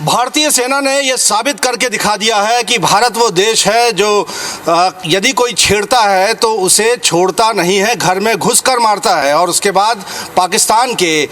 भारतीय सेना ने यह साबित करके दिखा दिया है कि भारत वो देश है जो यदि कोई छेड़ता है तो उसे छोड़ता नहीं है, घर में घुसकर मारता है। और उसके बाद पाकिस्तान के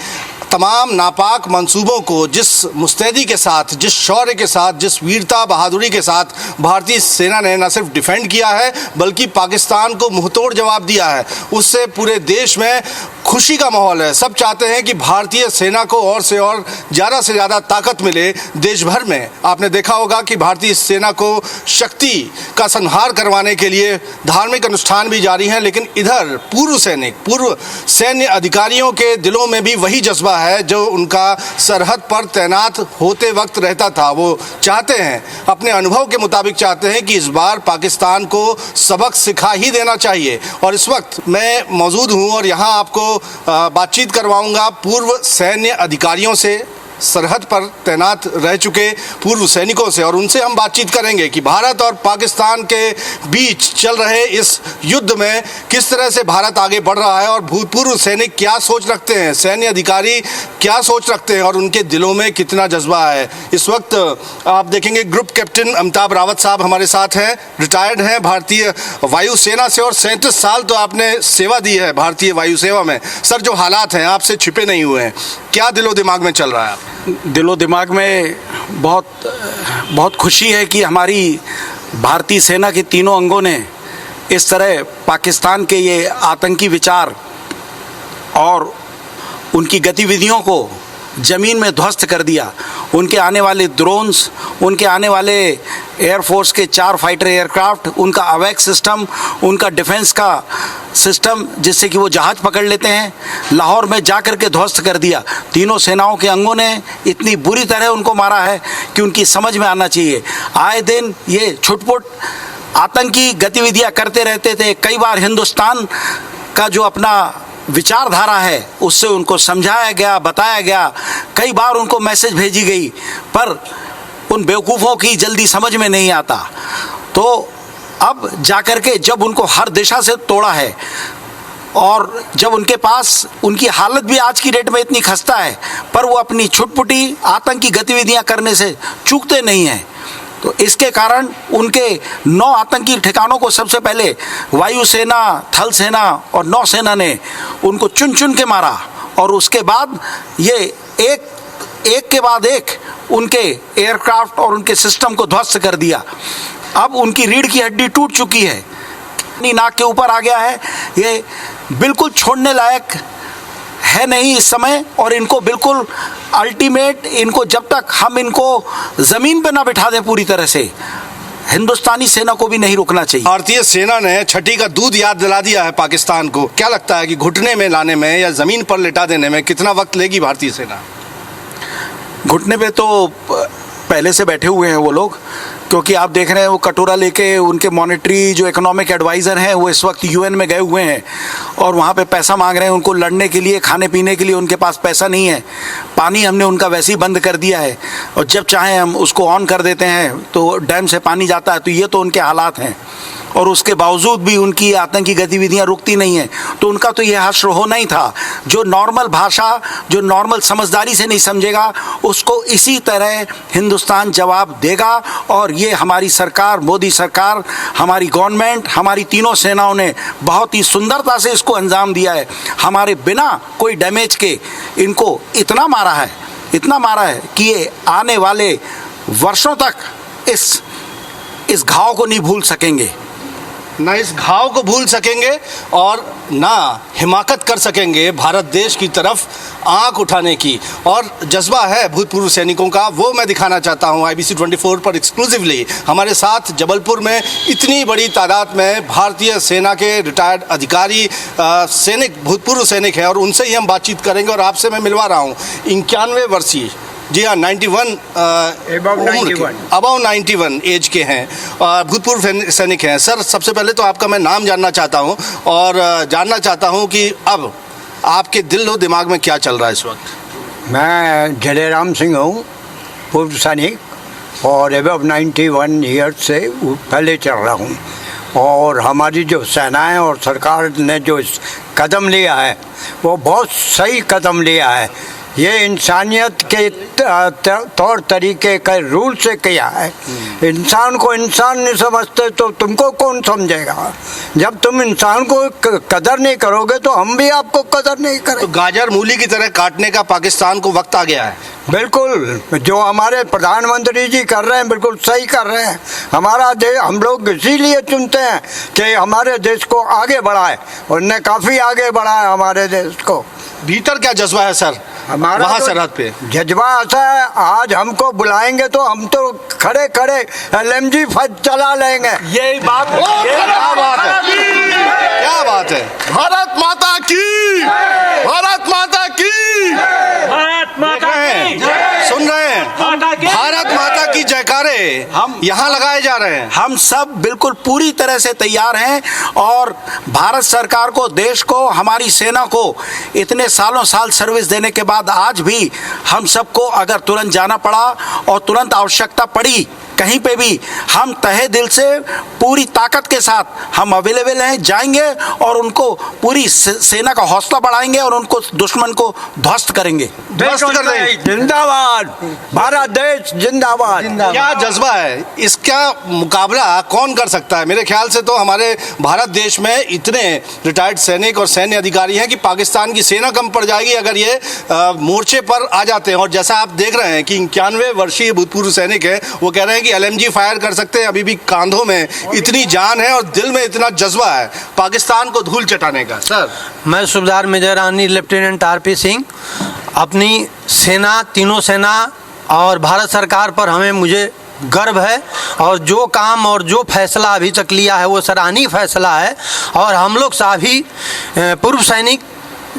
तमाम नापाक मंसूबों को जिस मुस्तैदी के साथ, जिस शौर्य के साथ, जिस वीरता बहादुरी के साथ भारतीय सेना ने न सिर्फ डिफेंड किया है बल्कि पाकिस्तान को मुंहतोड़ जवाब दिया है, उससे पूरे देश में खुशी का माहौल है। सब चाहते हैं कि भारतीय सेना को और से और ज़्यादा ताकत मिले देश भर में। आपने देखा होगा कि भारतीय सेना को शक्ति का संहार करवाने के लिए धार्मिक अनुष्ठान भी जारी हैं, लेकिन इधर पूर्व सैन्य अधिकारियों के दिलों में भी वही जज्बा है जो उनका सरहद पर तैनात होते वक्त रहता था। वो चाहते हैं, अपने अनुभव के मुताबिक चाहते हैं कि इस बार पाकिस्तान को सबक सिखा ही देना चाहिए। और इस वक्त मैं मौजूद हूँ और यहाँ आपको बातचीत करवाऊंगा पूर्व सैन्य अधिकारियों से, सरहद पर तैनात रह चुके पूर्व सैनिकों से, और उनसे हम बातचीत करेंगे कि भारत और पाकिस्तान के बीच चल रहे इस युद्ध में किस तरह से भारत आगे बढ़ रहा है और भूतपूर्व सैनिक क्या सोच रखते हैं, सैन्य अधिकारी क्या सोच रखते हैं और उनके दिलों में कितना जज्बा है। इस वक्त आप देखेंगे ग्रुप कैप्टन अमिताभ रावत साहब हमारे साथ हैं, रिटायर्ड हैं भारतीय वायुसेना से और 37 साल तो आपने सेवा दी है भारतीय वायु सेवा में। सर, जो हालात हैं आपसे छिपे नहीं हुए हैं, क्या दिलो दिमाग में चल रहा है? दिलो दिमाग में बहुत खुशी है कि हमारी भारतीय सेना के तीनों अंगों ने इस तरह पाकिस्तान के ये आतंकी विचार और उनकी गतिविधियों को ज़मीन में ध्वस्त कर दिया। उनके आने वाले ड्रोन्स, उनके आने वाले एयरफोर्स के 4 फाइटर एयरक्राफ्ट, उनका अवैक सिस्टम, उनका डिफेंस का सिस्टम जिससे कि वो जहाज़ पकड़ लेते हैं, लाहौर में जा कर के ध्वस्त कर दिया। तीनों सेनाओं के अंगों ने इतनी बुरी तरह उनको मारा है कि उनकी समझ में आना चाहिए। आए दिन ये छुटपुट आतंकी गतिविधियाँ करते रहते थे। कई बार हिंदुस्तान का जो अपना विचारधारा है उससे उनको समझाया गया, बताया गया, कई बार उनको मैसेज भेजी गई, पर उन बेवकूफ़ों की जल्दी समझ में नहीं आता। तो अब जाकर के जब उनको हर दिशा से तोड़ा है और जब उनके पास उनकी हालत भी आज की डेट में इतनी खस्ता है, पर वो अपनी छुटपुटी आतंकी गतिविधियां करने से चूकते नहीं हैं। तो इसके कारण उनके 9 आतंकी ठिकानों को सबसे पहले वायुसेना, थल सेना और नौसेना ने उनको चुन चुन के मारा और उसके बाद ये एक के बाद एक उनके एयरक्राफ्ट और उनके सिस्टम को ध्वस्त कर दिया। अब उनकी रीढ़ की हड्डी टूट चुकी है, नाक के ऊपर आ गया है, ये बिल्कुल छोड़ने लायक है नहीं इस समय। और इनको बिल्कुल अल्टीमेट, इनको जब तक हम इनको ज़मीन पे ना बिठा दें पूरी तरह से, हिंदुस्तानी सेना को भी नहीं रुकना चाहिए। भारतीय सेना ने छठी का दूध याद दिला दिया है पाकिस्तान को। क्या लगता है कि घुटने में लाने में या ज़मीन पर लिटा देने में कितना वक्त लेगी भारतीय सेना? घुटने पे तो पहले से बैठे हुए हैं वो लोग, क्योंकि आप देख रहे हैं वो कटोरा लेके उनके मॉनेटरी जो इकोनॉमिक एडवाइज़र हैं वो इस वक्त यूएन में गए हुए हैं और वहाँ पे पैसा मांग रहे हैं उनको लड़ने के लिए, खाने पीने के लिए उनके पास पैसा नहीं है। पानी हमने उनका वैसे ही बंद कर दिया है और जब चाहें हम उसको ऑन कर देते हैं तो डैम से पानी जाता है। तो ये तो उनके हालात हैं और उसके बावजूद भी उनकी आतंकी गतिविधियां रुकती नहीं हैं। तो उनका तो यह हश्र होना ही था। जो नॉर्मल भाषा, जो नॉर्मल समझदारी से नहीं समझेगा उसको इसी तरह हिंदुस्तान जवाब देगा। और ये हमारी सरकार, मोदी सरकार, हमारी गवर्नमेंट, हमारी तीनों सेनाओं ने बहुत ही सुंदरता से इसको अंजाम दिया है। हमारे बिना कोई डैमेज के इनको इतना मारा है कि ये आने वाले वर्षों तक इस घाव को नहीं भूल सकेंगे, ना इस घाव को भूल सकेंगे और ना हिमाकत कर सकेंगे भारत देश की तरफ आंख उठाने की। और जज्बा है भूतपूर्व सैनिकों का, वो मैं दिखाना चाहता हूँ IBC 24 पर एक्सक्लूसिवली। हमारे साथ जबलपुर में इतनी बड़ी तादाद में भारतीय सेना के रिटायर्ड अधिकारी, सैनिक, भूतपूर्व सैनिक हैं और उनसे ही हम बातचीत करेंगे। और आपसे मैं मिलवा रहा हूँ 91 वर्षीय, जी हाँ, 91 अबाउ 91 एज के हैं, भूतपूर्व सैनिक हैं। सर, सबसे पहले तो आपका मैं नाम जानना चाहता हूं और जानना चाहता हूं कि अब आपके दिल और दिमाग में क्या चल रहा है इस वक्त? मैं जलेराम सिंह हूँ, पूर्व सैनिक और अबव 91 ईयर्स से पहले चल रहा हूँ। और हमारी जो सेनाएं और सरकार ने जो कदम लिया है वो बहुत सही कदम लिया है। ये इंसानियत के तौर तरीके के रूल से किया है। इंसान को इंसान नहीं समझते तो तुमको कौन समझेगा? जब तुम इंसान को कदर नहीं करोगे तो हम भी आपको कदर नहीं करेंगे। तो गाजर मूली की तरह काटने का पाकिस्तान को वक्त आ गया है। बिल्कुल, जो हमारे प्रधानमंत्री जी कर रहे हैं बिल्कुल सही कर रहे हैं। हमारा देश हम लोग इसीलिए चुनते हैं कि हमारे देश को आगे बढ़ाए। उनने काफ़ी आगे बढ़ाया हमारे देश को। भीतर क्या जज्बा है सर हमारा वहाँ तो सरहद पे? जज्बा ऐसा है, आज हमको बुलाएंगे तो हम तो खड़े खड़े LMG फज चला लेंगे। यही बात क्या बात है, क्या बात है। भारत माता की, भारत माता की, भारत माता की सुन रहे हैं, भारत माता की जयकारे हम यहाँ लगाए जा रहे हैं। हम सब बिल्कुल पूरी तरह से तैयार हैं और भारत सरकार को, देश को, हमारी सेना को इतने सालों साल सर्विस देने के बाद आज भी हम सबको अगर तुरंत जाना पड़ा और तुरंत आवश्यकता पड़ी कहीं पे भी, हम तहे दिल से पूरी ताकत के साथ हम अवेलेबल हैं, जाएंगे और उनको पूरी सेना का हौसला बढ़ाएंगे और उनको दुश्मन को ध्वस्त करेंगे, ध्वस्त कर देंगे। जिंदाबाद भारत देश, जिंदाबाद। क्या जज्बा है, इसका मुकाबला कौन कर सकता है? मेरे ख्याल से तो हमारे भारत देश में इतने रिटायर्ड सैनिक और सैन्य अधिकारी हैं कि पाकिस्तान की सेना कम पड़ जाएगी अगर ये मोर्चे पर आ जाते हैं। और जैसा आप देख रहे हैं कि 91 वर्षीय भूतपूर्व सैनिक है, वो कह रहे हैं कि LMG फायर कर सकते हैं। अभी भी कांधों में इतनी जान है और दिल में इतना जज्बा है पाकिस्तान को धूल चटाने का। सर, मैं सूबेदार मेजर रानी लेफ्टिनेंट RP सिंह, अपनी सेना, तीनों सेना और भारत सरकार पर मुझे गर्व है और जो काम और जो फैसला अभी तक लिया है वो सराहनीय फैसला है। और हम लोग सभी पूर्व सैनिक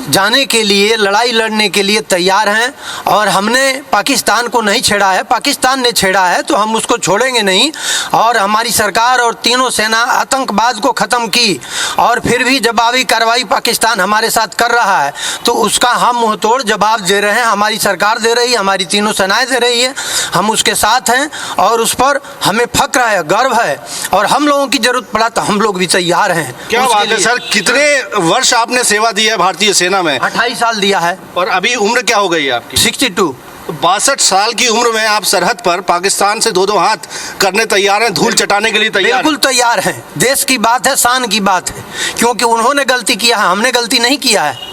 जाने के लिए, लड़ाई लड़ने के लिए तैयार हैं और हमने पाकिस्तान को नहीं छेड़ा है, पाकिस्तान ने छेड़ा है तो हम उसको छोड़ेंगे नहीं। और हमारी सरकार और तीनों सेना आतंकवाद को ख़त्म की और फिर भी जवाबी कार्रवाई पाकिस्तान हमारे साथ कर रहा है तो उसका हम मुंहतोड़ जवाब दे रहे हैं। हमारी सरकार दे रही है, हमारी तीनों सेनाएं दे रही है, हम उसके साथ हैं और उस पर हमें फक्र है, गर्व है। और हम लोगों की जरूरत पड़ा तो हम लोग भी तैयार हैं। क्या बात है सर, कितने वर्ष आपने सेवा दी है भारतीय सेना में? 28 साल दिया है। और अभी उम्र क्या हो गई है आपकी? 62। 62 साल की उम्र में आप सरहद पर पाकिस्तान से दो हाथ करने तैयार हैं, धूल चटाने के लिए तैयार हैं? बिल्कुल तैयार हैं। देश की बात है, शान की बात है, क्योंकि उन्होंने गलती किया है, हमने गलती नहीं किया है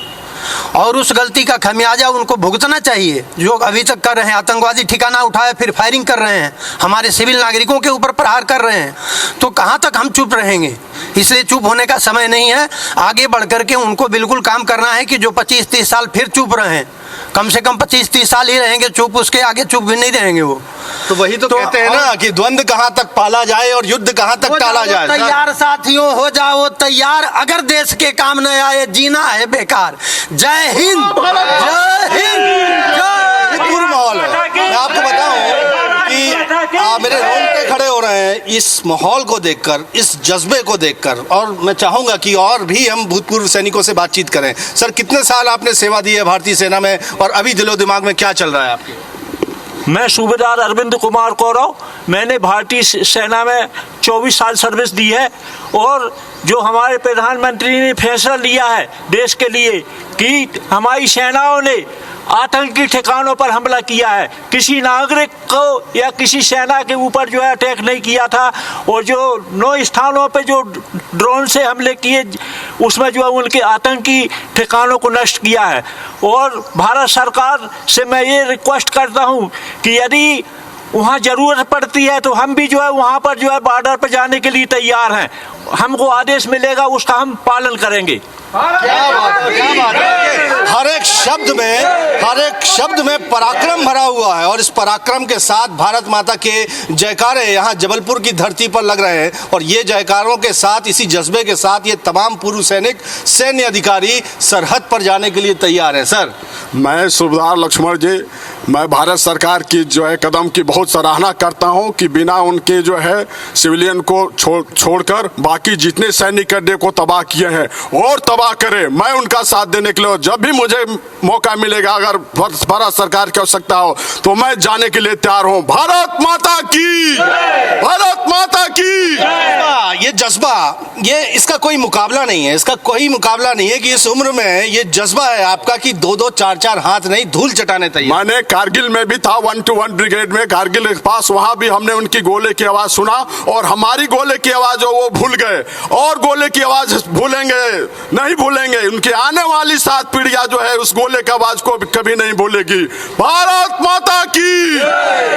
और उस गलती का खमियाजा उनको भुगतना चाहिए जो अभी तक कर रहे हैं। आतंकवादी ठिकाना उठाए फिर फायरिंग कर रहे हैं, हमारे सिविल नागरिकों के ऊपर प्रहार कर रहे हैं, तो कहाँ तक हम चुप रहेंगे? इसलिए चुप होने का समय नहीं है, आगे बढ़ कर के उनको बिल्कुल काम करना है कि जो 25-30 साल फिर चुप रहे, कम से कम 25-30 साल ही रहेंगे चुप, उसके आगे चुप भी नहीं रहेंगे वो। तो वही तो कहते हैं ना कि द्वंद्व कहाँ तक पाला जाए और युद्ध कहाँ तक टाला जाए। तैयार साथियों, हो जाओ तैयार, अगर देश के काम न आए जीना है बेकार। जय हिंद, जय हिंद, जय। पूर्ण माहौल है। मैं आपको बताऊं कि मेरे रोंगटे खड़े हो रहे हैं इस माहौल को देखकर, इस जज्बे को देखकर। और मैं चाहूंगा कि और भी हम भूतपूर्व सैनिकों से बातचीत करें। सर, कितने साल आपने सेवा दी है भारतीय सेना में और अभी दिलो दिमाग में क्या चल रहा है आपके? मैं सूबेदार अरविंद कुमार कौरव, मैंने भारतीय सेना में 24 साल सर्विस दी है। और जो हमारे प्रधानमंत्री ने फैसला लिया है देश के लिए कि हमारी सेनाओं ने आतंकी ठिकानों पर हमला किया है, किसी नागरिक को या किसी सेना के ऊपर जो है अटैक नहीं किया था, और जो 9 स्थानों पे जो ड्रोन से हमले किए उसमें जो है उनके आतंकी ठिकानों को नष्ट किया है। और भारत सरकार से मैं ये रिक्वेस्ट करता हूँ कि यदि वहाँ ज़रूरत पड़ती है तो हम भी जो है वहाँ पर जो है बॉर्डर पर जाने के लिए तैयार हैं। हमको आदेश मिलेगा उसका हम पालन करेंगे। क्या बात है, क्या बात है। हर एक शब्द में पराक्रम भरा हुआ है और इस पराक्रम के साथ भारत माता के जयकारे यहाँ जबलपुर की धरती पर लग रहे हैं। और ये जयकारों के साथ, इसी जज्बे के साथ ये तमाम पूर्व सैनिक, सैन्य अधिकारी सरहद पर जाने के लिए तैयार हैं। सर, मैं सूबेदार लक्ष्मण जी, मैं भारत सरकार की जो है कदम की बहुत सराहना करता हूं कि बिना उनके जो है सिविलियन को छोड़कर बाकी जितने सैनिक अड्डे को तबाह किए हैं और तबाह करे, मैं उनका साथ देने के लिए जब भी मुझे मौका मिलेगा, अगर भारत सरकार की आवश्यकता हो तो मैं जाने के लिए तैयार हूं। भारत माता की, भारत माता की। ये जज्बा, ये इसका कोई मुकाबला नहीं है, इसका कोई मुकाबला नहीं है कि इस उम्र में ये जज्बा है आपका कि 2-2, 4-4 चार हाथ नहीं, धूल चटाने तैयार। मैंने कारगिल में भी था 121 ब्रिगेड में, कारगिल के पास, वहां भी हमने उनकी गोले की आवाज सुना और हमारी गोले की आवाज वो भूल गए और गोले की आवाज भूलेंगे नहीं भूलेंगे। उनकी आने वाली 7 पीढ़ियां जो है उस गोले की आवाज को कभी नहीं भूलेगी। भारत माता की,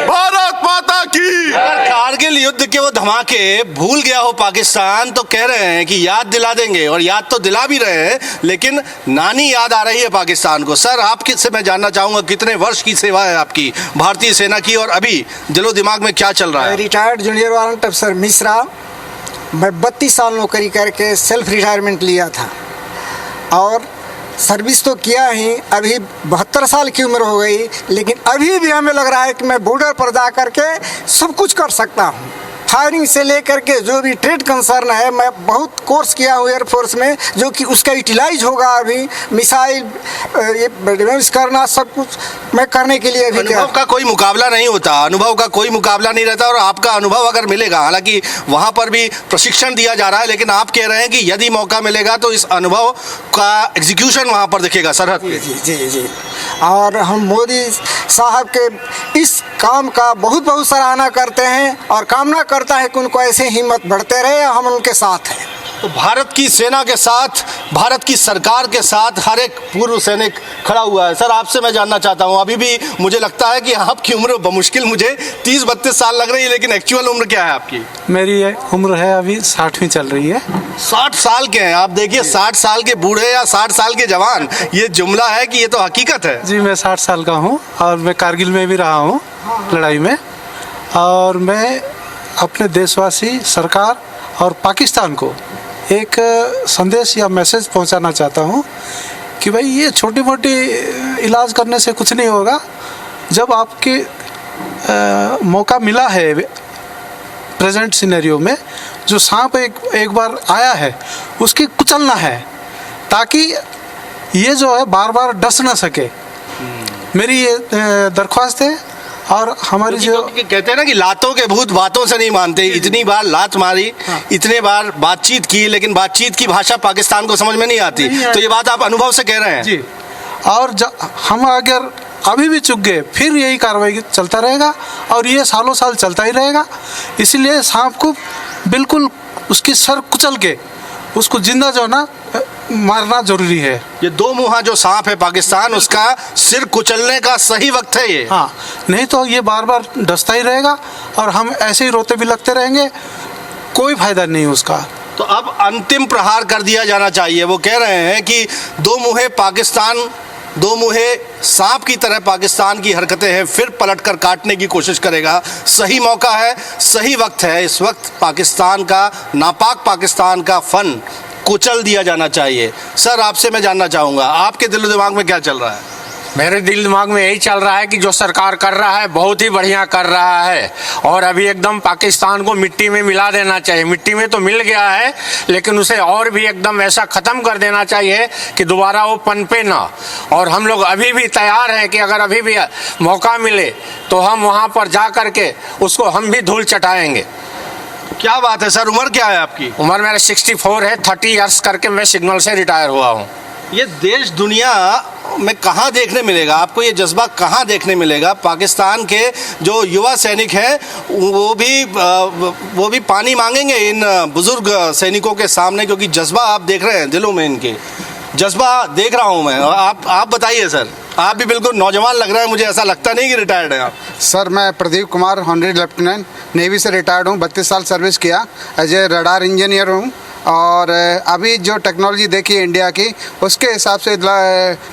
भारत माता की। अगर कारगिल युद्ध के वो धमाके भूल गया हो पाकिस्तान तो कह रहे हैं कि याद दिला देंगे, और याद तो दिला भी रहे हैं, लेकिन नानी याद आ रही है पाकिस्तान को। सर आपके से मैं जानना चाहूंगा कितने वर्ष की सेवा है आपकी भारतीय सेना की, और अभी दिलो दिमाग में क्या चल रहा है? रिटायर्ड जूनियर वारंट अफसर मिश्रा, मैं 32 साल नौकरी करके सेल्फ रिटायरमेंट लिया था और सर्विस तो किया ही, अभी 72 साल की उम्र हो गई, लेकिन अभी भी हमें लग रहा है कि मैं बॉर्डर पर जा करके सब कुछ कर सकता हूँ। फायरिंग से लेकर के जो भी ट्रेड कंसर्न है, मैं बहुत कोर्स किया हूँ एयरफोर्स में, जो कि उसका यूटिलाइज होगा। अभी मिसाइल ये डिफेंस करना सब कुछ मैं करने के लिए अभी अनुभव का कोई मुकाबला नहीं होता, अनुभव का कोई मुकाबला नहीं रहता। और आपका अनुभव अगर मिलेगा, हालांकि वहां पर भी प्रशिक्षण दिया जा रहा है, लेकिन आप कह रहे हैं कि यदि मौका मिलेगा तो इस अनुभव का एग्जीक्यूशन वहां पर दिखेगा सरहद पे। जी। और हम मोदी साहब के इस काम का बहुत बहुत सराहना करते हैं और कामना करता है कि उनको ऐसे हिम्मत बढ़ते रहे, हम उनके साथ हैं। तो भारत की सेना के साथ, भारत की सरकार के साथ हर एक पूर्व सैनिक खड़ा हुआ है। सर आपसे मैं जानना चाहता हूं, अभी भी मुझे लगता है कि आपकी उम्र बमुश्किल मुझे 30-32 साल लग रही है, लेकिन एक्चुअल उम्र क्या है आपकी? मेरी उम्र है अभी 60वीं चल रही है। 60 साल के हैं आप। देखिए 60 साल के बूढ़े या 60 साल के जवान, ये जुमला है कि ये तो हकीकत है। जी मैं 60 साल का हूँ और मैं कारगिल में भी रहा हूँ लड़ाई में, और मैं अपने देशवासी, सरकार और पाकिस्तान को एक संदेश या मैसेज पहुंचाना चाहता हूं कि भाई ये छोटी मोटी इलाज करने से कुछ नहीं होगा। जब आपके मौका मिला है प्रेजेंट सिनेरियो में, जो सांप एक बार आया है उसकी कुचलना है, ताकि ये जो है बार बार डस ना सके। मेरी ये दरख्वास्त है। और हमारी जो कहते हैं ना कि लातों के भूत बातों से नहीं मानते, इतनी बार लात मारी, इतने बार बातचीत की, लेकिन बातचीत की भाषा पाकिस्तान को समझ में नहीं आती। तो ये बात आप अनुभव से कह रहे हैं? जी। और हम अगर अभी भी चुक गए फिर यही कार्रवाई चलता रहेगा और ये सालों साल चलता ही रहेगा। इसलिए सांप को बिल्कुल उसकी सर कुचल के उसको जिंदा जो ना मारना जरूरी है। ये दो मुहा जो सांप है पाकिस्तान, उसका सिर कुचलने का सही वक्त है ये। हाँ, नहीं तो ये बार बार डसता ही रहेगा और हम ऐसे ही रोते भी लगते रहेंगे, कोई फायदा नहीं उसका। तो अब अंतिम प्रहार कर दिया जाना चाहिए। वो कह रहे हैं कि दो मुहे पाकिस्तान, दो मुहे सांप की तरह पाकिस्तान की हरकतें हैं, फिर पलटकर काटने की कोशिश करेगा। सही मौका है, सही वक्त है। इस वक्त पाकिस्तान का, नापाक पाकिस्तान का फन कुचल दिया जाना चाहिए। सर आपसे मैं जानना चाहूँगा, आपके दिल दिमाग में क्या चल रहा है? मेरे दिल दिमाग में यही चल रहा है कि जो सरकार कर रहा है बहुत ही बढ़िया कर रहा है, और अभी एकदम पाकिस्तान को मिट्टी में मिला देना चाहिए। मिट्टी में तो मिल गया है, लेकिन उसे और भी एकदम ऐसा ख़त्म कर देना चाहिए कि दोबारा वो पनपे ना। और हम लोग अभी भी तैयार हैं कि अगर अभी भी मौका मिले तो हम वहाँ पर जा कर के उसको हम भी धूल चटाएँगे। क्या बात है सर, उम्र क्या है आपकी? उम्र मेरा 64 है, 30 ईयर्स करके मैं सिग्नल से रिटायर हुआ हूँ। ये देश दुनिया में कहाँ देखने मिलेगा आपको? ये जज्बा कहाँ देखने मिलेगा? पाकिस्तान के जो युवा सैनिक हैं वो भी पानी मांगेंगे इन बुजुर्ग सैनिकों के सामने, क्योंकि जज्बा आप देख रहे हैं दिलों में, इनके जज्बा देख रहा हूँ मैं। आप बताइए सर, आप भी बिल्कुल नौजवान लग रहे हैं, मुझे ऐसा लगता नहीं कि रिटायर्ड हैं आप। सर मैं Pradeep Kumar, honorary lieutenant, navy से रिटायर्ड हूँ। 32 साल सर्विस किया, एज ए रडार इंजीनियर हूँ। और अभी जो टेक्नोलॉजी देखी है इंडिया की, उसके हिसाब से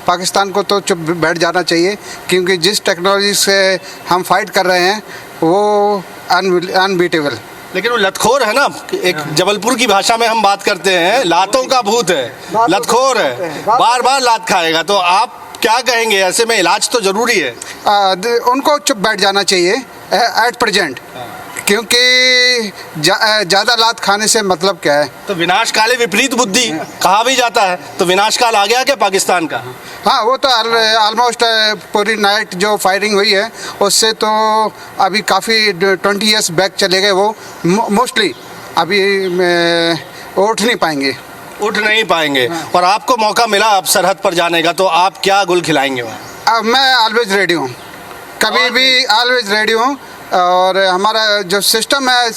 पाकिस्तान को तो चुप बैठ जाना चाहिए, क्योंकि जिस टेक्नोलॉजी से हम फाइट कर रहे हैं वो अनबीटेबल। लेकिन वो लतखोर है ना, एक जबलपुर की भाषा में हम बात करते हैं, लातों का भूत है, लतखोर है, बार बार लात खाएगा। तो आप क्या कहेंगे? ऐसे में इलाज तो जरूरी है। उनको चुप बैठ जाना चाहिए एट प्रेजेंट, क्योंकि ज़्यादा लात खाने से मतलब क्या है? तो विनाश काले विपरीत बुद्धि कहा भी जाता है, तो विनाश काल आ गया क्या पाकिस्तान का? हाँ, वो तो ऑलमोस्ट पूरी नाइट जो फायरिंग हुई है उससे तो अभी काफ़ी 20 ईयर्स बैक चले गए। वो मोस्टली अभी उठ नहीं पाएंगे। उठ नहीं पाएंगे। और आपको मौका मिला अब सरहद पर जाने का, तो आप क्या गुल खिलाएंगे वहाँ? अब मैं ऑलवेज रेडी हूँ, कभी भी ऑलवेज रेडी हूँ। और हमारा जो सिस्टम है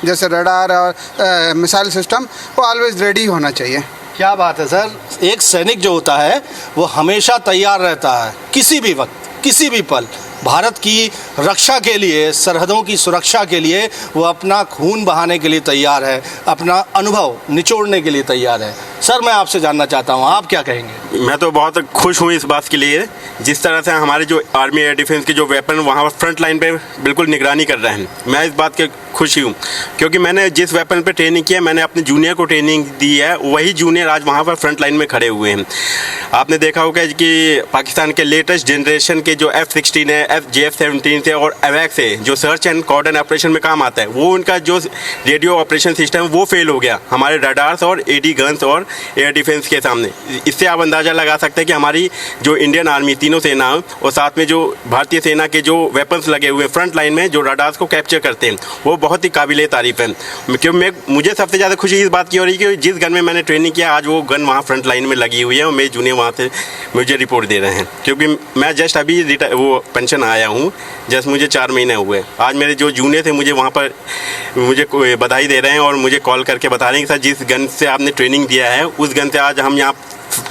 जैसे रडार और मिसाइल सिस्टम, वो ऑलवेज रेडी होना चाहिए। क्या बात है सर। एक सैनिक जो होता है वो हमेशा तैयार रहता है, किसी भी वक्त, किसी भी पल भारत की रक्षा के लिए, सरहदों की सुरक्षा के लिए वो अपना खून बहाने के लिए तैयार है, अपना अनुभव निचोड़ने के लिए तैयार है। सर, मैं आपसे जानना चाहता हूँ, आप क्या कहेंगे? मैं तो बहुत खुश हूँ इस बात के लिए, जिस तरह से हमारे जो आर्मी एयर डिफेंस के जो वेपन वहाँ पर फ्रंट लाइन पे बिल्कुल निगरानी कर रहे हैं। मैं इस बात के खुशी हूँ क्योंकि मैंने जिस वेपन पे ट्रेनिंग किया, मैंने अपने जूनियर को ट्रेनिंग दी है, वही जूनियर आज वहाँ पर फ्रंट लाइन में खड़े हुए हैं। आपने देखा होगा कि पाकिस्तान के लेटेस्ट जनरेशन के जो F-16 है, JF-17 है और AWACS है, जो सर्च एंड कॉर्डन ऑपरेशन में काम आता है, वो उनका जो रेडियो ऑपरेशन सिस्टम है वो फेल हो गया हमारे रडार्स और AD गन्स और एयर डिफेंस के सामने। इससे आप अंदाज़ा लगा सकते हैं कि हमारी जो इंडियन आर्मी तीनों सेना और साथ में जो भारतीय सेना के जो वेपन्स लगे हुए फ्रंट लाइन में जो रडार्स को कैप्चर करते हैं, वो बहुत ही काबिल तारीफ़ है। क्योंकि मुझे सबसे ज़्यादा खुशी इस बात की हो रही है कि जिस गन में मैंने ट्रेनिंग किया, आज वो गन वहाँ फ्रंट लाइन में लगी हुई है और मेरे जूनियर वहाँ से मुझे रिपोर्ट दे रहे हैं। क्योंकि मैं जस्ट अभी वो पेंशन आया हूँ, जस्ट मुझे 4 महीने हुए। आज मेरे जो जूनियर थे मुझे वहाँ पर मुझे बधाई दे रहे हैं और मुझे कॉल करके बता रहे हैं कि सर जिस गन से आपने ट्रेनिंग दिया है उस गन से आज हम यहाँ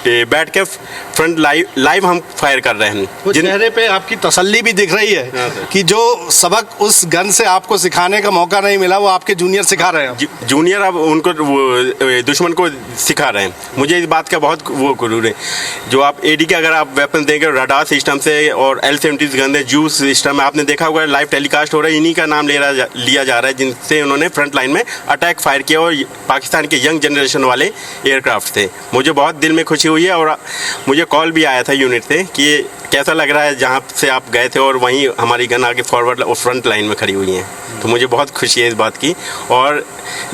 बैठ के फ्रंट लाइव हम फायर कर रहे हैं। वो चेहरे पे आपकी तसल्ली भी दिख रही है कि जो सबक उस गन से आपको सिखाने का मौका नहीं मिला वो आपके जूनियर सिखा रहे हैं। जूनियर अब उनको दुश्मन को सिखा रहे हैं। मुझे इस बात का बहुत वो गुरूर है। जो आप AD के अगर आप वेपन देंगे रडार सिस्टम से और L-70 गन है, जूस सिस्टम है, आपने देखा होगा लाइव टेलीकास्ट हो रहा है, इन्हीं का नाम लिया जा रहा है जिनसे उन्होंने फ्रंट लाइन में अटैक फायर किया और पाकिस्तान के यंग जनरेशन वाले एयरक्राफ्ट थे। मुझे बहुत दिल में खुशी हुई है और मुझे कॉल भी आया था यूनिट से कि कैसा लग रहा है जहाँ से आप गए थे और वहीं हमारी गन आगे फॉरवर्ड और फ्रंट लाइन में खड़ी हुई हैं। तो मुझे बहुत खुशी है इस बात की। और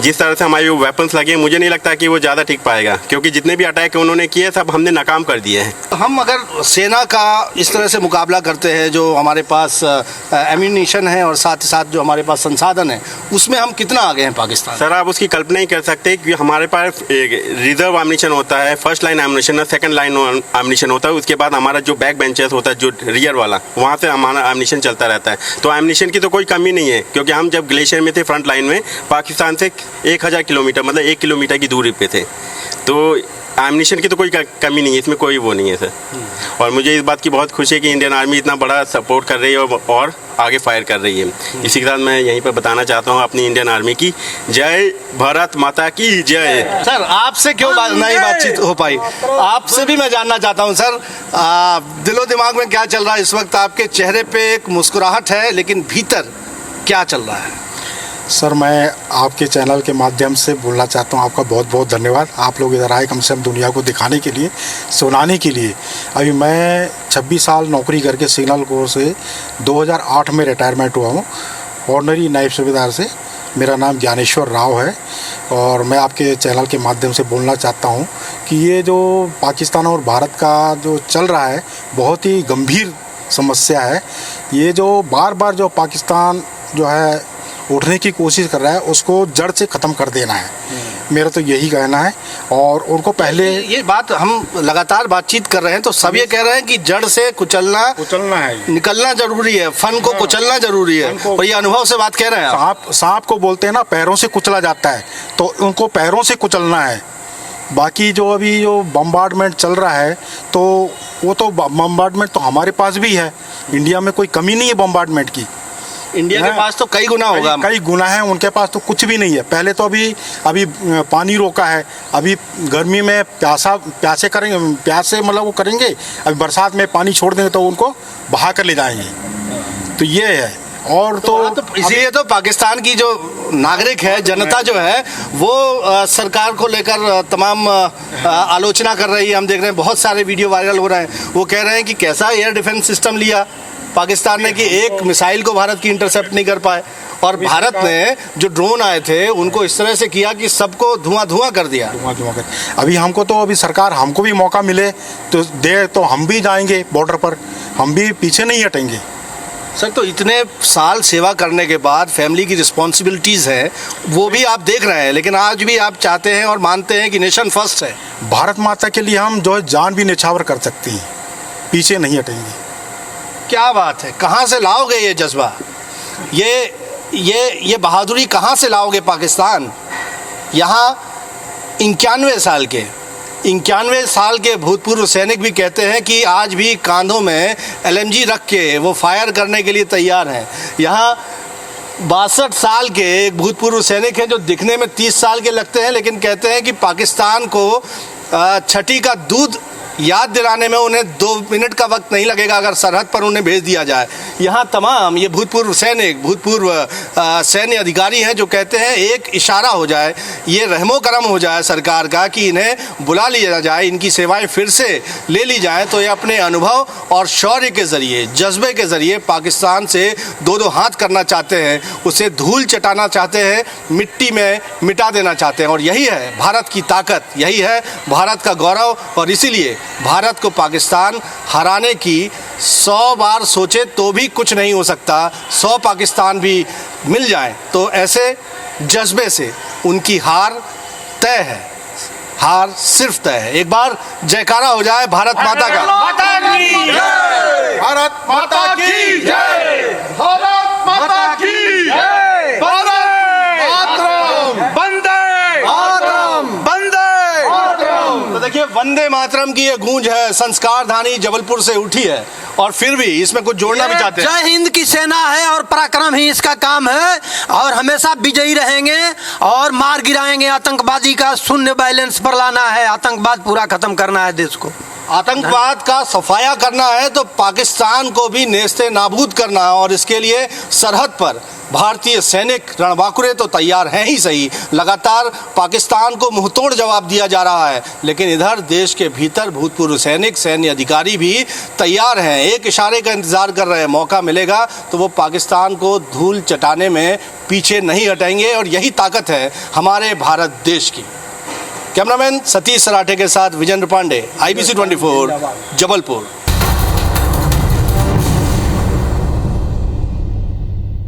जिस तरह से हमारे वेपन्स लगे, मुझे नहीं लगता कि वो ज़्यादा टिक पाएगा क्योंकि जितने भी अटैक उन्होंने किए सब हमने नाकाम कर दिए हैं। हम अगर सेना का इस तरह से मुकाबला करते हैं, जो हमारे पास एम्यूनिशन है और साथ ही साथ जो हमारे पास संसाधन है, उसमें हम कितना आगे हैं पाकिस्तान? सर, आप उसकी कल्पना ही कर सकते कि हमारे पास रिजर्व एम्यूनिशन होता है, फर्स्ट लाइन एम्यूनिशन है, सेकंड लाइन एम्यूनिशन होता है, उसके बाद हमारा जो बैक बेंचेस होता है जो रियर वाला, वहाँ से हमारा एम्यूनिशन चलता रहता है। तो एम्यूनिशन की तो कोई कमी नहीं है क्योंकि हम जब ग्लेशियर में थे फ्रंट लाइन में, पाकिस्तान से 1000 किलोमीटर मतलब 1 किलोमीटर की दूरी पे थे। तो एम्यूनिशन की तो कोई कमी नहीं है, इसमें कोई वो नहीं है सर। और मुझे इस बात की बहुत खुशी है कि इंडियन आर्मी इतना बड़ा सपोर्ट कर रही है और आगे फायर कर रही है। इसी के साथ मैं यहीं पर बताना चाहता हूँ अपनी इंडियन आर्मी की जय, भारत माता की जय। सर, आपसे क्यों नहीं बातचीत हो पाई? आपसे भी मैं जानना चाहता हूँ सर, दिलो दिमाग में क्या चल रहा है इस वक्त? आपके चेहरे पे एक मुस्कुराहट है लेकिन भीतर क्या चल रहा है? सर, मैं आपके चैनल के माध्यम से बोलना चाहता हूँ आपका बहुत बहुत धन्यवाद। आप लोग इधर आए कम से कम दुनिया को दिखाने के लिए, सुनाने के लिए। अभी मैं 26 साल नौकरी करके सिग्नल कोर से 2008 में रिटायरमेंट हुआ हूँ, ऑर्डिनरी नायब सूबेदार से। मेरा नाम ज्ञानेश्वर राव है और मैं आपके चैनल के माध्यम से बोलना चाहता हूँ कि ये जो पाकिस्तान और भारत का जो चल रहा है बहुत ही गंभीर समस्या है। ये जो बार बार जो पाकिस्तान जो है उठने की कोशिश कर रहा है उसको जड़ से ख़त्म कर देना है, मेरा तो यही कहना है। और उनको पहले ये बात हम लगातार बातचीत कर रहे हैं तो सब ये कह रहे हैं कि जड़ से कुचलना है, निकलना जरूरी है, फन को कुचलना जरूरी है। और ये अनुभव से बात कह रहे हैं। सांप को बोलते हैं ना पैरों से कुचला जाता है, तो उनको पैरों से कुचलना है। बाकी जो अभी जो बम्बार्डमेंट चल रहा है तो वो तो बम्बार्डमेंट तो हमारे पास भी है, इंडिया में कोई कमी नहीं है बम्बार्डमेंट की। इंडिया के पास तो कई गुना होगा, कई गुना है, उनके पास तो कुछ भी नहीं है। पहले तो अभी पानी रोका है, अभी गर्मी में प्यासे करेंगे, प्यासे मतलब वो करेंगे, अभी बरसात में पानी छोड़ देंगे तो उनको बहा कर ले जाएंगे। तो ये है। और तो इसलिए तो पाकिस्तान की जो नागरिक है, जनता जो है, वो सरकार को लेकर तमाम आलोचना कर रही है। हम देख रहे हैं बहुत सारे वीडियो वायरल हो रहे हैं। वो कह रहे हैं कि कैसा एयर डिफेंस सिस्टम लिया पाकिस्तान ने कि एक मिसाइल को भारत की इंटरसेप्ट नहीं कर पाए, और भारत ने जो ड्रोन आए थे उनको इस तरह से किया कि सबको धुआं कर दिया। अभी हमको तो अभी सरकार हमको भी मौका मिले तो दे तो हम भी जाएंगे बॉर्डर पर, हम भी पीछे नहीं हटेंगे। सर, तो इतने साल सेवा करने के बाद फैमिली की रिस्पॉन्सिबिलिटीज़ हैं, वो भी आप देख रहे हैं, लेकिन आज भी आप चाहते हैं और मानते हैं कि नेशन फर्स्ट है। भारत माता के लिए हम जो है जान भी न्यौछावर कर सकते हैं, पीछे नहीं हटेंगे। क्या बात है, कहाँ से लाओगे ये जज्बा, ये बहादुरी कहाँ से लाओगे पाकिस्तान? यहाँ 91 साल के भूतपूर्व सैनिक भी कहते हैं कि आज भी कांधों में LMG रख के वो फायर करने के लिए तैयार हैं। यहाँ 62 साल के एक भूतपूर्व सैनिक हैं जो दिखने में 30 साल के लगते हैं, लेकिन कहते हैं कि पाकिस्तान को छठी का दूध याद दिलाने में उन्हें 2 मिनट का वक्त नहीं लगेगा अगर सरहद पर उन्हें भेज दिया जाए। यहाँ तमाम ये भूतपूर्व सैनिक, भूतपूर्व सैन्य अधिकारी हैं जो कहते हैं एक इशारा हो जाए, ये रहमो करम हो जाए सरकार का कि इन्हें बुला लिया जाए, इनकी सेवाएं फिर से ले ली जाएं, तो ये अपने अनुभव और शौर्य के ज़रिए, जज्बे के ज़रिए पाकिस्तान से दो हाथ करना चाहते हैं, उसे धूल चटाना चाहते हैं, मिट्टी में मिटा देना चाहते हैं। और यही है भारत की ताकत, यही है भारत का गौरव। और इसीलिए भारत को पाकिस्तान हराने की 100 बार सोचे तो भी कुछ नहीं हो सकता। 100 पाकिस्तान भी मिल जाएं तो ऐसे जज्बे से उनकी हार तय है, हार सिर्फ तय है। एक बार जयकारा हो जाए भारत माता का। भारत माता की जय, भारत माता की जय, भारत मातरम, वंदे मातरम, वंदे मातरम। तो देखिए, वंदे मातरम की ये गूंज है, संस्कारधानी जबलपुर से उठी है, और फिर भी इसमें कुछ जोड़ना भी चाहते हैं। जय हिंद की सेना है और पराक्रम ही इसका काम है, और हमेशा विजयी रहेंगे और मार गिराएंगे आतंकवादी का। शून्य बैलेंस पर लाना है, आतंकवाद पूरा खत्म करना है देश को, आतंकवाद का सफाया करना है, तो पाकिस्तान को भी नेस्ते नाबूद करना है। और इसके लिए सरहद पर भारतीय सैनिक रणबांकुरे तो तैयार हैं ही सही, लगातार पाकिस्तान को मुंहतोड़ जवाब दिया जा रहा है, लेकिन इधर देश के भीतर भूतपूर्व सैनिक, सैन्य अधिकारी भी तैयार हैं, एक इशारे का इंतजार कर रहे हैं। मौका मिलेगा तो वो पाकिस्तान को धूल चटाने में पीछे नहीं हटेंगे, और यही ताकत है हमारे भारत देश की। कैमरामैन सतीश सराठे के साथ विजेंद्र पांडे, IBC 24, जबलपुर।